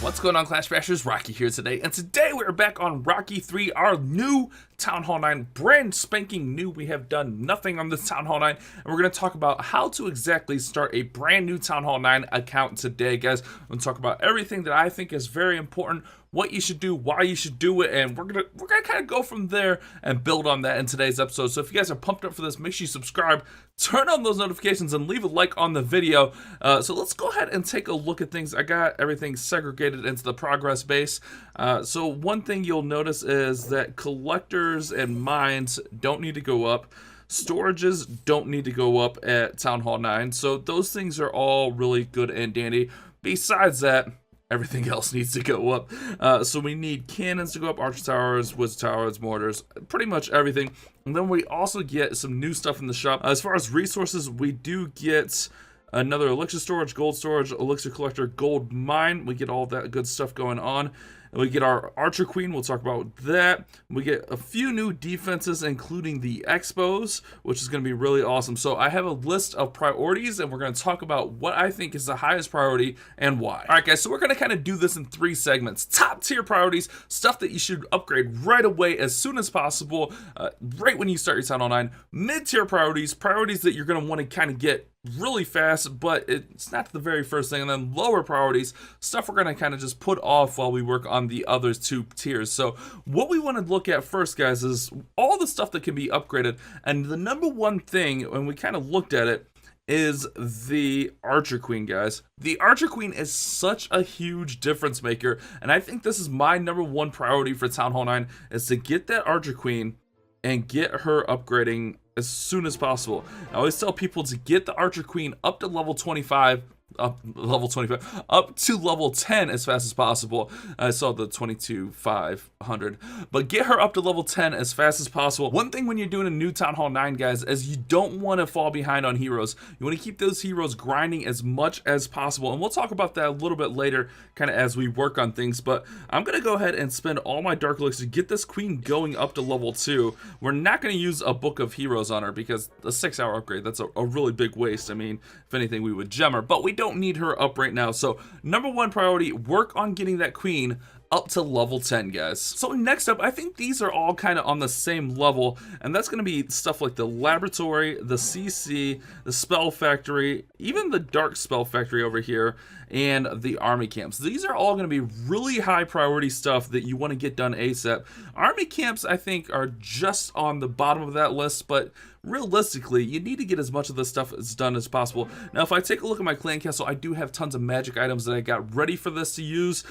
What's going on, Clash Bashers? Rocky here today, and today we're back on Rocky 3, our new Town Hall 9, brand spanking new. We have done nothing on this Town Hall 9, and we're going to talk about how to exactly start a brand new Town Hall 9 account today, guys. I'm going to talk about everything that I think is very important, what you should do, why you should do it, and we're gonna kind of go from there and build on that in today's episode. So if you guys are pumped up for this, make sure you subscribe, turn on those notifications, and leave a like on the video. So let's go ahead and take a look at things. I got everything segregated into the progress base. So one thing you'll notice is that collectors and mines don't need to go up. Storages don't need to go up at Town Hall 9. So those things are all really good and dandy. Besides that, everything else needs to go up. So we need cannons to go up, archer towers, wizard towers, mortars, pretty much everything. And then we also get some new stuff in the shop. As far as resources, we do get another elixir storage, gold storage, elixir collector, gold mine. We get all that good stuff going on. And we get our Archer Queen, we'll talk about that. We get a few new defenses, including the Expos, which is going to be really awesome. So I have a list of priorities, and we're going to talk about what I think is the highest priority and why. All right, guys, so we're going to kind of do this in 3 segments. Top tier priorities, stuff that you should upgrade right away as soon as possible, right when you start your Town Hall 9. Mid-tier priorities, priorities that you're going to want to kind of get really fast, but it's not the very first thing. And then lower priorities, stuff we're going to kind of just put off while we work on the other 2 tiers. So what we want to look at first, guys, is all the stuff that can be upgraded. And the number one thing, when we kind of looked at it, is the Archer Queen, guys. The Archer Queen is such a huge difference maker, and I think this is my number one priority for Town Hall 9, is to get that Archer Queen and get her upgrading as soon as possible. I always tell people to get the Archer Queen up to level 25, up to level 10 as fast as possible. I saw the 22,500, but get her up to level 10 as fast as possible. One thing when you're doing a new Town Hall 9, guys, is you don't want to fall behind on heroes. You want to keep those heroes grinding as much as possible, and we'll talk about that a little bit later, kind of as we work on things. But I'm gonna go ahead and spend all my Dark Elixir to get this queen going up to level 2. We're not gonna use a book of heroes on her because a 6-hour upgrade, that's a really big waste. I mean, if anything, we would gem her, but we don't need her up right now. So number one priority, work on getting that queen up to level 10, guys. So next up, I think these are all kind of on the same level, and that's going to be stuff like the laboratory, the CC, the spell factory, even the dark spell factory over here, and the army camps. These are all going to be really high priority stuff that you want to get done ASAP. Army camps, I think, are just on the bottom of that list, but realistically, you need to get as much of this stuff as done as possible. Now, if I take a look at my clan castle, I do have tons of magic items that I got ready for this to use.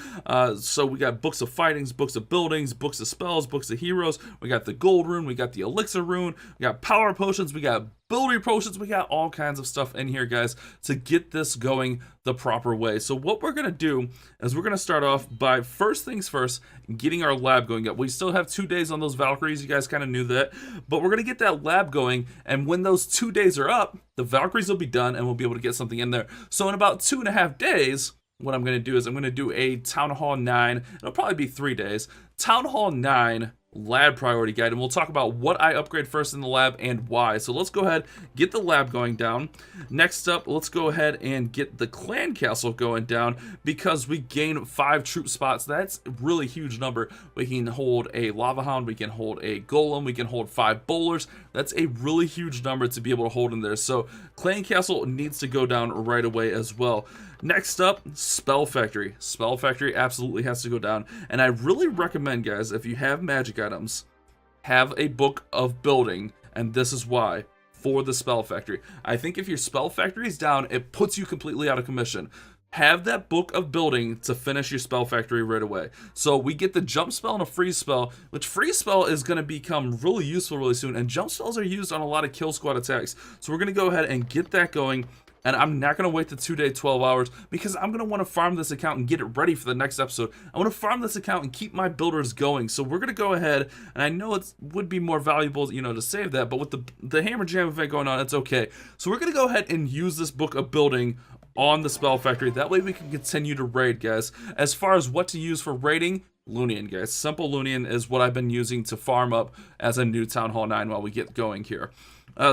So we got books of fightings, books of buildings, books of spells, books of heroes. We got the gold rune, we got the elixir rune, we got power potions, we got ability potions, we got all kinds of stuff in here, guys, to get this going the proper way. So what we're gonna do is we're gonna start off by, first things first, getting our lab going up. We still have 2 days on those Valkyries, you guys kind of knew that, but we're gonna get that lab going, and when those 2 days are up, the Valkyries will be done and we'll be able to get something in there. So in about 2.5 days, what I'm gonna do is I'm gonna do a Town Hall 9, it'll probably be 3 days, Town Hall 9 lab priority guide, and we'll talk about what I upgrade first in the lab and why. So let's go ahead, get the lab going down. Next up, let's go ahead and get the clan castle going down, because we gain 5 troop spots. That's a really huge number. We can hold a lava hound, we can hold a golem, we can hold 5 bowlers. That's a really huge number to be able to hold in there. So clan castle needs to go down right away as well. Next up, spell factory. Spell factory absolutely has to go down, and I really recommend, guys, if you have magic items, have a book of building, and this is why. For the spell factory, I think if your spell factory is down, it puts you completely out of commission. Have that book of building to finish your spell factory right away. So we get the jump spell and a freeze spell, which freeze spell is going to become really useful really soon, and jump spells are used on a lot of kill squad attacks. So we're going to go ahead and get that going. And I'm not going to wait the 2-day 12 hours, because I'm going to want to farm this account and get it ready for the next episode. I want to farm this account and keep my builders going. So we're going to go ahead, and I know it would be more valuable, you know, to save that, but with the Hammer Jam event going on, it's okay. So we're going to go ahead and use this book of building on the spell factory. That way we can continue to raid, guys. As far as what to use for raiding, Lunian, guys. Simple Lunian is what I've been using to farm up as a new Town Hall 9 while we get going here.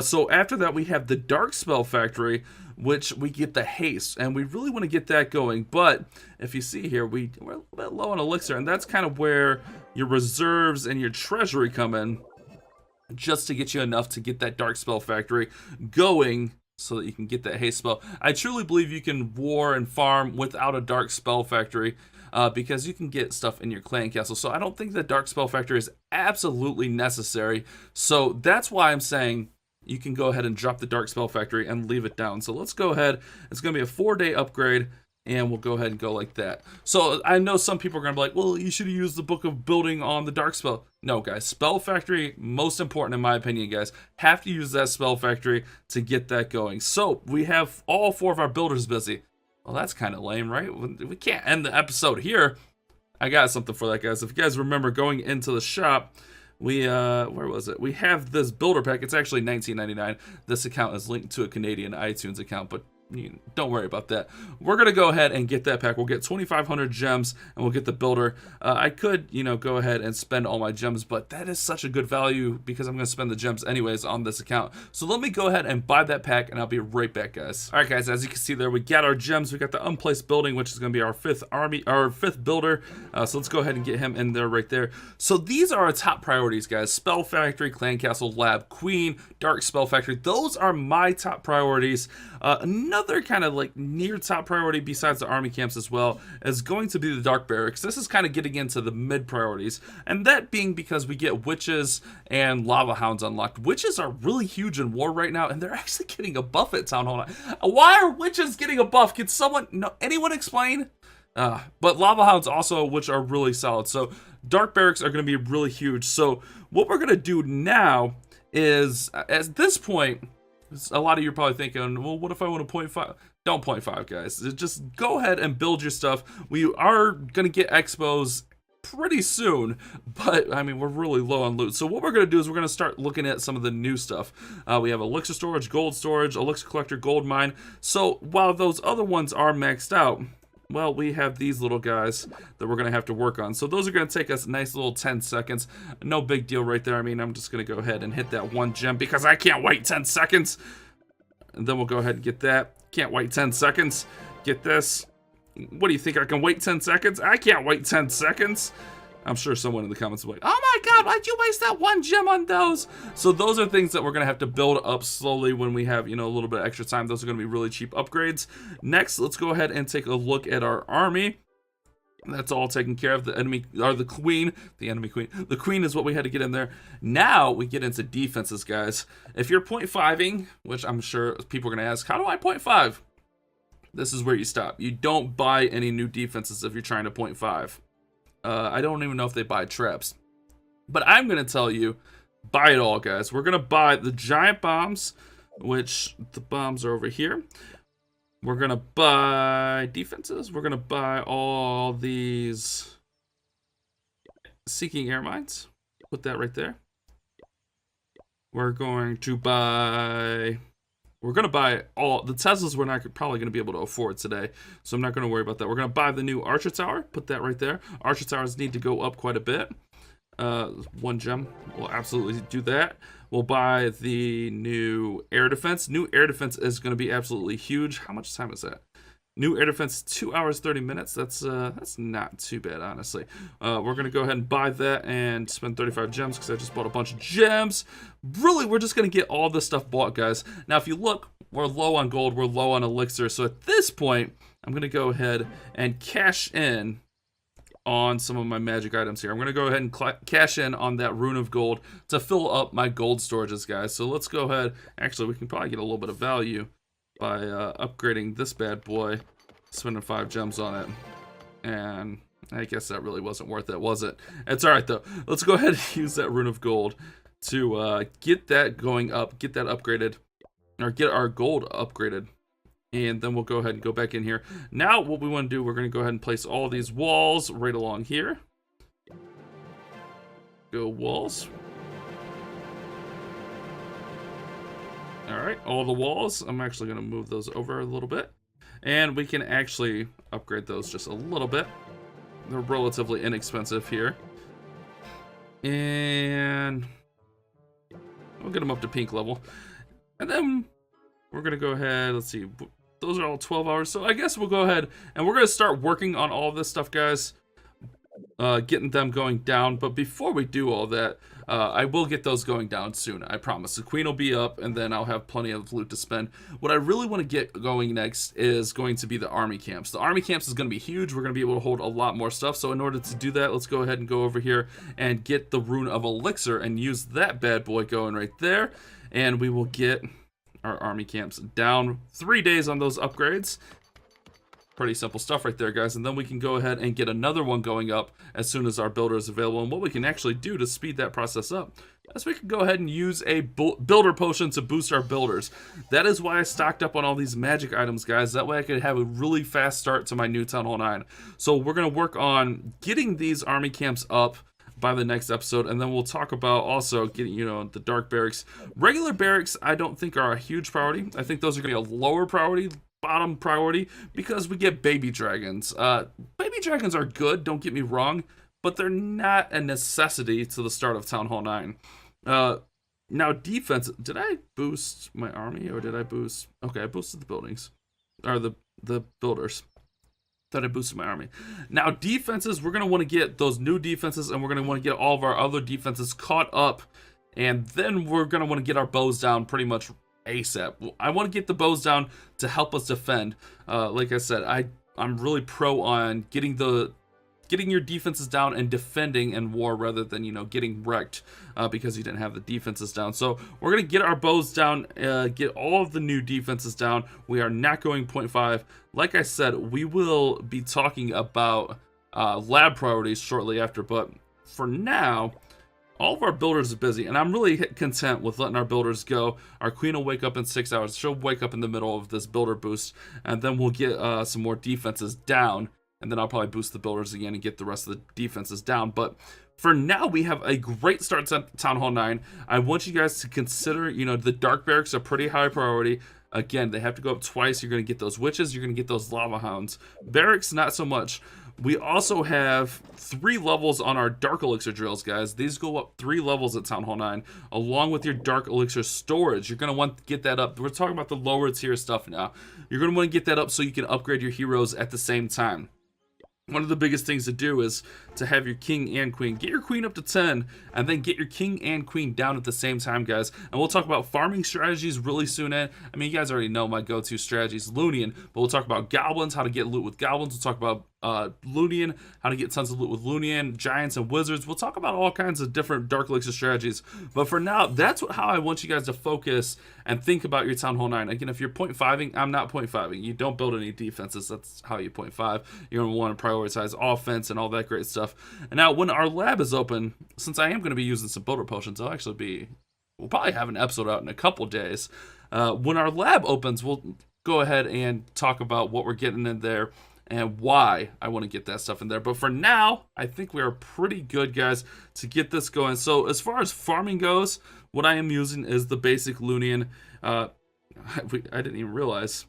So after that, we have the Dark Spell Factory, which we get the haste, and we really want to get that going. But if you see here, we're a little bit low on elixir, and that's kind of where your reserves and your treasury come in, just to get you enough to get that dark spell factory going so that you can get that haste spell. I truly believe you can war and farm without a dark spell factory, because you can get stuff in your clan castle. So I don't think that dark spell factory is absolutely necessary. So that's why I'm saying you can go ahead and drop the dark spell factory and leave it down. So let's go ahead. It's going to be a 4-day upgrade, and we'll go ahead and go like that. So I know some people are going to be like, well, you should have used the book of building on the dark spell. No, guys, spell factory, most important in my opinion, guys. Have to use that spell factory to get that going. So we have all 4 of our builders busy. Well, that's kind of lame, right? We can't end the episode here. I got something for that, guys. If you guys remember going into the shop, we, where was it? We have this builder pack. It's actually $19.99. This account is linked to a Canadian iTunes account, but don't worry about that. We're going to go ahead and get that pack. We'll get 2,500 gems, and we'll get the builder. I could, go ahead and spend all my gems, but that is such a good value because I'm going to spend the gems anyways on this account. So let me go ahead and buy that pack, and I'll be right back, guys. All right, guys, as you can see there, we got our gems. We got the unplaced building, which is going to be our 5th builder. So let's go ahead and get him in there right there. So these are our top priorities, guys. Spell Factory, Clan Castle, Lab, Queen, Dark Spell Factory. Those are my top priorities. Another kind of like near top priority besides the army camps as well is going to be the Dark Barracks. This is kind of getting into the mid priorities, and that being because we get witches and lava hounds unlocked. Witches are really huge in war right now, and they're actually getting a buff at Town Hall 9. Why are witches getting a buff? Can anyone explain? But lava hounds also, which are really solid. So Dark Barracks are going to be really huge. So what we're going to do now is, at this point, a lot of you are probably thinking, well, what if I want to 0.5? Don't 0.5, guys. Just go ahead and build your stuff. We are going to get expos pretty soon, but I mean, we're really low on loot. So what we're going to do is we're going to start looking at some of the new stuff. We have elixir storage, gold storage, elixir collector, gold mine. So while those other ones are maxed out, well, we have these little guys that we're going to have to work on. So those are going to take us a nice little 10 seconds. No big deal right there. I mean, I'm just going to go ahead and hit that 1 gem because I can't wait 10 seconds. And then we'll go ahead and get that. Can't wait 10 seconds. Get this. What do you think? I can wait 10 seconds? I can't wait 10 seconds. I'm sure someone in the comments will be like, oh my god, why'd you waste that 1 gem on those? So those are things that we're going to have to build up slowly when we have, a little bit of extra time. Those are going to be really cheap upgrades. Next, let's go ahead and take a look at our army. That's all taken care of. The enemy, or the queen, the enemy queen. The queen is what we had to get in there. Now we get into defenses, guys. If you're 0.5ing, which I'm sure people are going to ask, how do I 0.5? This is where you stop. You don't buy any new defenses if you're trying to 0.5. I don't even know if they buy traps. But I'm going to tell you, buy it all, guys. We're going to buy the giant bombs, which the bombs are over here. We're going to buy defenses. We're going to buy all these seeking air mines. Put that right there. We're going to buy all the Teslas. We're not probably going to be able to afford today, so I'm not going to worry about that. We're going to buy the new Archer Tower. Put that right there. Archer Towers need to go up quite a bit. 1 gem. We'll absolutely do that. We'll buy the new air defense. New air defense is going to be absolutely huge. How much time is that? New air defense, 2 hours, 30 minutes. That's not too bad, honestly. We're going to go ahead and buy that and spend 35 gems because I just bought a bunch of gems. Really, we're just going to get all this stuff bought, guys. Now, if you look, we're low on gold. We're low on elixir. So at this point, I'm going to go ahead and cash in on some of my magic items here. I'm going to go ahead and cash in on that rune of gold to fill up my gold storages, guys. So let's go ahead. Actually, we can probably get a little bit of value by upgrading this bad boy, spending 5 gems on it. And I guess that really wasn't worth it, was it? It's all right, though. Let's go ahead and use that rune of gold to get that going up, get that upgraded, or get our gold upgraded. And then we'll go ahead and go back in here. Now what we want to do, we're going to go ahead and place all these walls right along here. Go walls. All right, all the walls. I'm actually going to move those over a little bit. And we can actually upgrade those just a little bit. They're relatively inexpensive here. And we'll get them up to pink level. And then we're going to go ahead. Let's see. Those are all 12 hours. So I guess we'll go ahead and we're going to start working on all this stuff, guys. Getting them going down. But before we do all that, I will get those going down soon. I promise. The queen will be up, and then I'll have plenty of loot to spend. What I really want to get going next is going to be the army camps. The army camps is going to be huge. We're going to be able to hold a lot more stuff. So in order to do that, let's go ahead and go over here and get the rune of Elixir and use that bad boy going right there. And we will get our army camps down. 3 days on those upgrades. Pretty simple stuff right there, guys. And then we can go ahead and get another one going up as soon as our builder is available. And what we can actually do to speed that process up is we can go ahead and use a builder potion to boost our builders. That is why I stocked up on all these magic items, guys. That way I could have a really fast start to my new Town Hall 9. So we're going to work on getting these army camps up by the next episode, and then we'll talk about also getting, you know, the dark barracks. Regular barracks I don't think are a huge priority. I think those are going to be a lower priority, bottom priority, because we get baby dragons. Baby dragons are good, don't get me wrong, but they're not a necessity to the start of Town Hall 9. Now defense, did I boost my army or did I boost? Okay, I boosted the buildings, or the builders. That I boosted my army. Now defenses, we're going to want to get those new defenses, and we're going to want to get all of our other defenses caught up, and then we're going to want to get our bows down pretty much ASAP. I want to get the bows down to help us defend. Like I said, I'm really pro on getting your defenses down and defending in war rather than, you know, getting wrecked because you didn't have the defenses down. So we're going to get our bows down, get all of the new defenses down. We are not going 0.5. Like I said, we will be talking about lab priorities shortly after, but for now, all of our builders are busy, and I'm really content with letting our builders go. Our queen will wake up in 6 hours. She'll wake up in the middle of this builder boost, and then we'll get some more defenses down. And then I'll probably boost the builders again and get the rest of the defenses down. But for now, we have a great start to Town Hall 9. I want you guys to consider, you know, the dark barracks are pretty high priority. Again, they have to go up twice. You're going to get those witches. You're going to get those lava hounds. Barracks, not so much. We also have 3 levels on our dark elixir drills, guys. These go up 3 levels at Town Hall 9, along with your dark elixir storage. You're going to want to get that up. We're talking about the lower tier stuff now. You're going to want to get that up so you can upgrade your heroes at the same time. One of the biggest things to do is to have your king and queen. Get your queen up to 10, and then get your king and queen down at the same time, guys. And we'll talk about farming strategies really soon. I mean, you guys already know my go-to strategies, Loonian, but we'll talk about goblins, how to get loot with goblins. We'll talk about Loonian, how to get tons of loot with Loonian, giants and wizards. We'll talk about all kinds of different dark elixir strategies. But for now, that's how I want you guys to focus and think about your Town Hall 9. Again, if you're 0.5ing, I'm not 0.5ing. You don't build any defenses. That's how you 0.5. You're going to want to prioritize offense and all that great stuff. And now, when our lab is open, since I am going to be using some builder potions, we'll probably have an episode out in a couple days. When our lab opens, we'll go ahead and talk about what we're getting in there and why I want to get that stuff in there. But for now, I think we are pretty good, guys, to get this going. So as far as farming goes, what I am using is the basic Loonian. I didn't even realize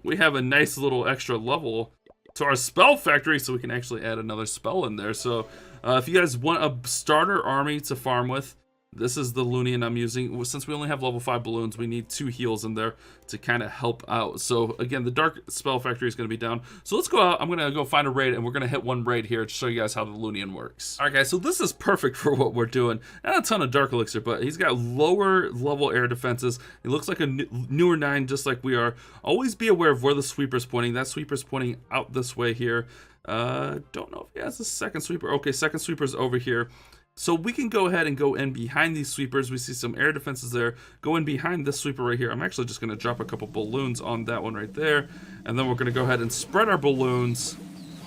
we have a nice little extra level to our spell factory, so we can actually add another spell in there. So if you guys want a starter army to farm with, this is the Loonian I'm using. Since we only have level 5 balloons, we need 2 heals in there to kind of help out. So again, the dark spell factory is going to be down. So let's go out. I'm going to go find a raid, and we're going to hit one raid here to show you guys how the Loonian works. All right, guys, so this is perfect for what we're doing. Not a ton of dark elixir, but he's got lower level air defenses. He looks like a newer 9, just like we are. Always be aware of where the sweeper's pointing. That sweeper's pointing out this way here. Don't know if he has a second sweeper. Okay, second sweeper's over here. So we can go ahead and go in behind these sweepers. We see some air defenses there. Go in behind this sweeper right here. I'm actually just going to drop a couple balloons on that one right there. And then we're going to go ahead and spread our balloons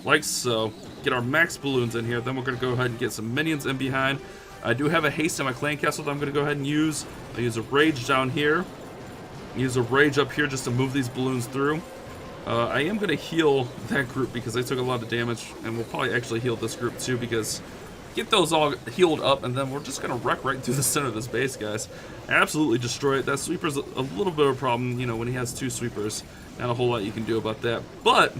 like so. Get our max balloons in here. Then we're going to go ahead and get some minions in behind. I do have a haste in my clan castle that I'm going to go ahead and use. I'll use a rage down here. Use a rage up here just to move these balloons through. I am going to heal that group because they took a lot of damage. And we'll probably actually heal this group too, because get those all healed up, and then we're just going to wreck right through the center of this base, guys. Absolutely destroy it. That sweeper's a little bit of a problem, you know, when he has 2 sweepers. Not a whole lot you can do about that. But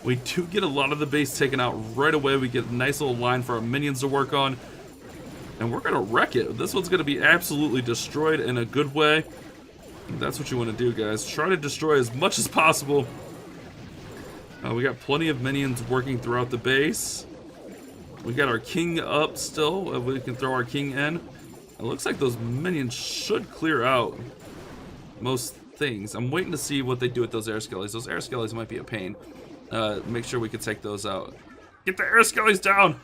we do get a lot of the base taken out right away. We get a nice little line for our minions to work on, and we're going to wreck it. This one's going to be absolutely destroyed in a good way. That's what you want to do, guys. Try to destroy as much as possible. We got plenty of minions working throughout the base. We got our king up still. We can throw our king in. It looks like those minions should clear out most things. I'm waiting to see what they do with those air skellies. Those air skellies might be a pain. Make sure we can take those out. Get the air skellies down!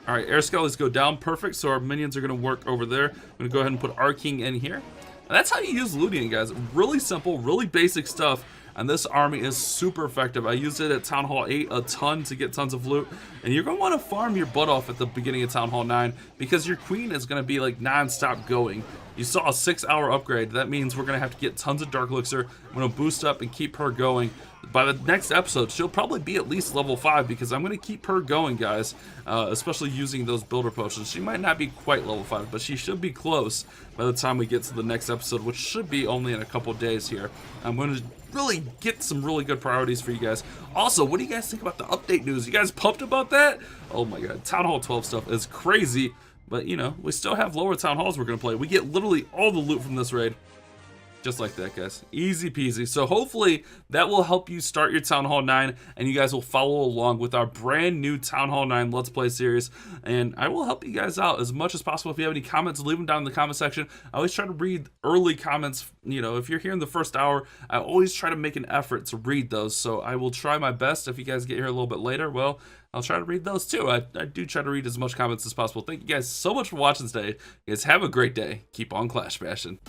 Alright, air skellies go down. Perfect. So our minions are going to work over there. I'm going to go ahead and put our king in here. And that's how you use looting, guys. Really simple, really basic stuff. And this army is super effective. I used it at Town Hall 8 a ton to get tons of loot. And you're going to want to farm your butt off at the beginning of Town Hall 9 because your queen is going to be like non-stop going. You saw a 6-hour upgrade. That means we're going to have to get tons of Dark Elixir. I'm going to boost up and keep her going. By the next episode, she'll probably be at least level 5 because I'm going to keep her going, guys, especially using those builder potions. She might not be quite level 5, but she should be close by the time we get to the next episode, which should be only in a couple days here. I'm going to really get some really good priorities for you guys. Also, what do you guys think about the update news? You guys pumped about that? Oh my god, Town Hall 12 stuff is crazy, but you know, we still have lower Town Halls we're going to play. We get literally all the loot from this raid. Just like that, guys. Easy peasy. So hopefully that will help you start your Town Hall 9, and you guys will follow along with our brand new Town Hall 9 Let's Play series. And I will help you guys out as much as possible. If you have any comments, leave them down in the comment section. I always try to read early comments. You know, if you're here in the first hour, I always try to make an effort to read those. So I will try my best. If you guys get here a little bit later, well, I'll try to read those too. I do try to read as much comments as possible. Thank you guys so much for watching today. You guys have a great day. Keep on Clash bashing.